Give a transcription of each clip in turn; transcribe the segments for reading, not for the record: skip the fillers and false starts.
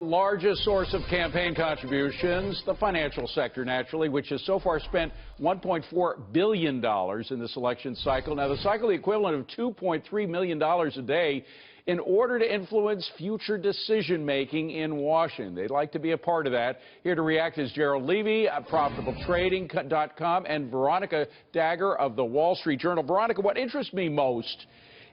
Largest source of campaign contributions, the financial sector, naturally, which has so far spent $1.4 billion in this election cycle. Now, the cycle, the equivalent of $2.3 million a day, in order to influence future decision-making in Washington. They'd like to be a part of that. Here to react is Jared Levy of ProfitableTrading.com and Veronica Dagher of the Wall Street Journal. Veronica, what interests me most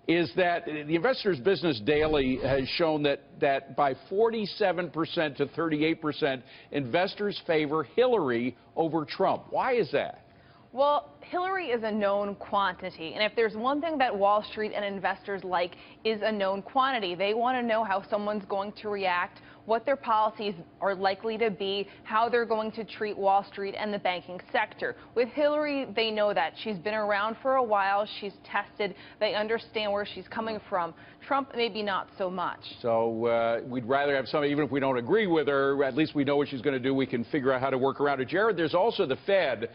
is that the Investors Business Daily has shown that by 47% to 38%, investors favor Hillary over Trump. Why is that? Well, Hillary is a known quantity, and if there's one thing that Wall Street and investors like is a known quantity. They want to know how someone's going to react, what their policies are likely to be, how they're going to treat Wall Street and the banking sector. With Hillary, they know that. She's been around for a while. She's tested. They understand where she's coming from. Trump, maybe not so much. So we'd rather have somebody, even if we don't agree with her, at least we know what she's going to do. We can figure out how to work around it. Jared, there's also the Fed.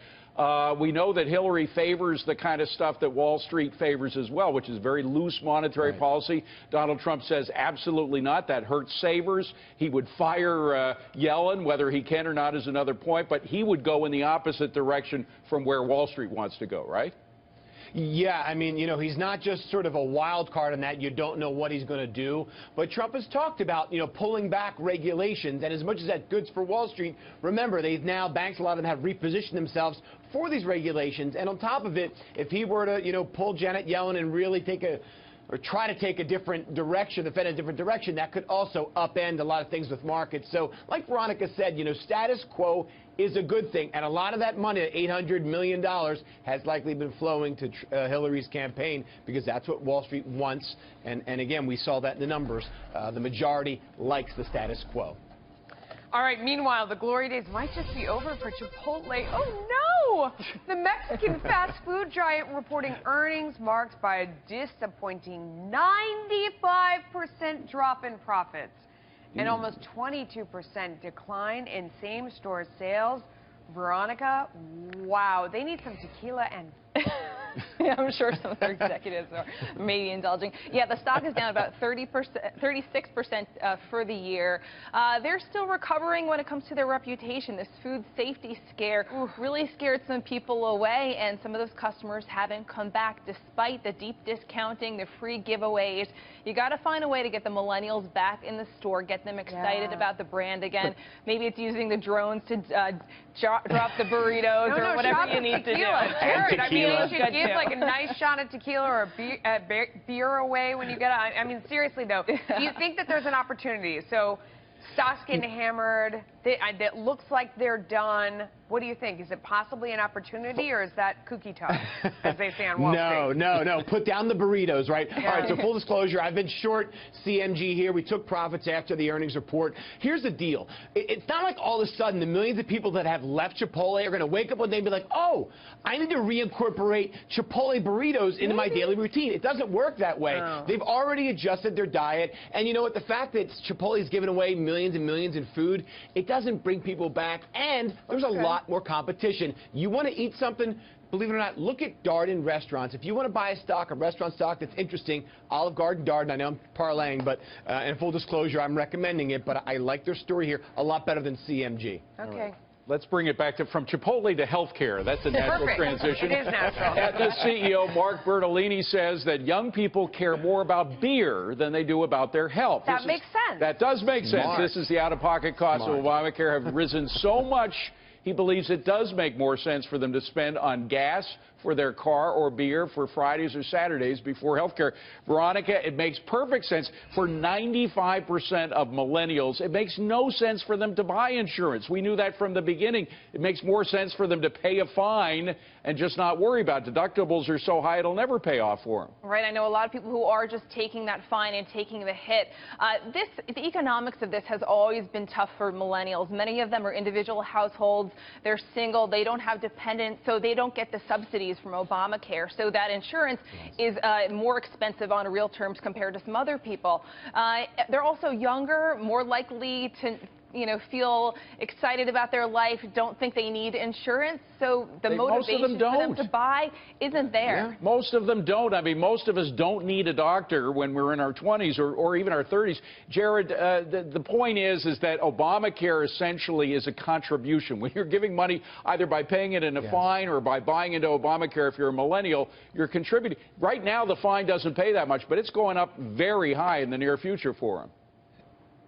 We know that Hillary favors the kind of stuff that Wall Street favors as well, which is very loose monetary policy. Donald Trump says absolutely not. That hurts savers. He would fire Yellen. Whether he can or not is another point, but he would go in the opposite direction from where Wall Street wants to go, right? Yeah, I mean, you know, he's not just sort of a wild card in that you don't know what he's going to do. But Trump has talked about, pulling back regulations. And as much as that's good for Wall Street, remember, they've now, banks, a lot of them have repositioned themselves for these regulations. And on top of it, if he were to, pull Janet Yellen and really try to take a different direction, the Fed in a different direction, that could also upend a lot of things with markets. So like Veronica said, status quo is a good thing. And a lot of that money, $800 million, has likely been flowing to Hillary's campaign because that's what Wall Street wants. And again, we saw that in the numbers. The majority likes the status quo. All right, meanwhile, the glory days might just be over for Chipotle. Oh, no! The Mexican fast food giant reporting earnings marked by a disappointing 95% drop in profits and almost 22% decline in same-store sales. Veronica, wow, they need some tequila and... Yeah, I'm sure some of their executives are maybe indulging. Yeah, the stock is down about 36% for the year. They're still recovering when it comes to their reputation. This food safety scare really scared some people away, and some of those customers haven't come back despite the deep discounting, the free giveaways. You got to find a way to get the millennials back in the store, get them excited about the brand again. Maybe it's using the drones to drop the burritos or whatever you need to do. Jared, I mean, you should give like a nice shot of tequila or a beer away when you get out. I mean, seriously, though, do you think that there's an opportunity? So stock's getting hammered. It looks like they're done. What do you think? Is it possibly an opportunity, or is that kooky talk, as they say on Wall Street? No. Put down the burritos, right? Yeah. All right, so full disclosure, I've been short CMG here. We took profits after the earnings report. Here's the deal. It's not like all of a sudden the millions of people that have left Chipotle are going to wake up one day and be like, oh, I need to reincorporate Chipotle burritos into my daily routine. It doesn't work that way. No. They've already adjusted their diet. And you know what? The fact that Chipotle is giving away millions and millions in food, it doesn't bring people back. And there's a lot more competition. You want to eat something, believe it or not, look at Darden restaurants. If you want to buy a restaurant stock that's interesting, Olive Garden, Darden, I know I'm parlaying, but in full disclosure, I'm recommending it, but I like their story here a lot better than CMG. Okay. Let's bring it back from Chipotle to healthcare. That's a natural transition. It is natural. The CEO, Mark Bertolini, says that young people care more about beer than they do about their health. That makes sense. That does make sense. This is the out-of-pocket costs of Obamacare have risen so much. He believes it does make more sense for them to spend on gas for their car or beer for Fridays or Saturdays before health care. Veronica, it makes perfect sense for 95% of millennials. It makes no sense for them to buy insurance. We knew that from the beginning. It makes more sense for them to pay a fine and just not worry about it. Deductibles are so high it'll never pay off for them. Right. I know a lot of people who are just taking that fine and taking the hit. The economics of this has always been tough for millennials. Many of them are individual households. They're single. They don't have dependents, so they don't get the subsidies from Obamacare. So that insurance is more expensive on real terms compared to some other people. They're also younger, more likely to feel excited about their life, don't think they need insurance, so the motivation for them to buy isn't there. Yeah. Most of them don't. I mean, most of us don't need a doctor when we're in our 20s or even our 30s. Jared, the point is that Obamacare essentially is a contribution. When you're giving money either by paying it in a fine or by buying into Obamacare, if you're a millennial, you're contributing. Right now, the fine doesn't pay that much, but it's going up very high in the near future for them.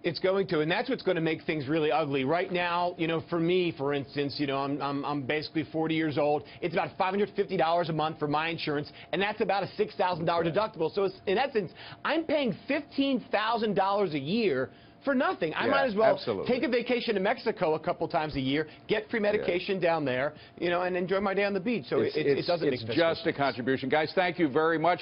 It's going to, and that's what's going to make things really ugly. Right now, for me, for instance, I'm basically 40 years old. It's about $550 a month for my insurance, and that's about a $6,000 deductible. So in essence, I'm paying $15,000 a year for nothing. I might as well take a vacation to Mexico a couple times a year, get free medication down there, and enjoy my day on the beach. So it doesn't make sense. It's just a contribution. Guys, thank you very much.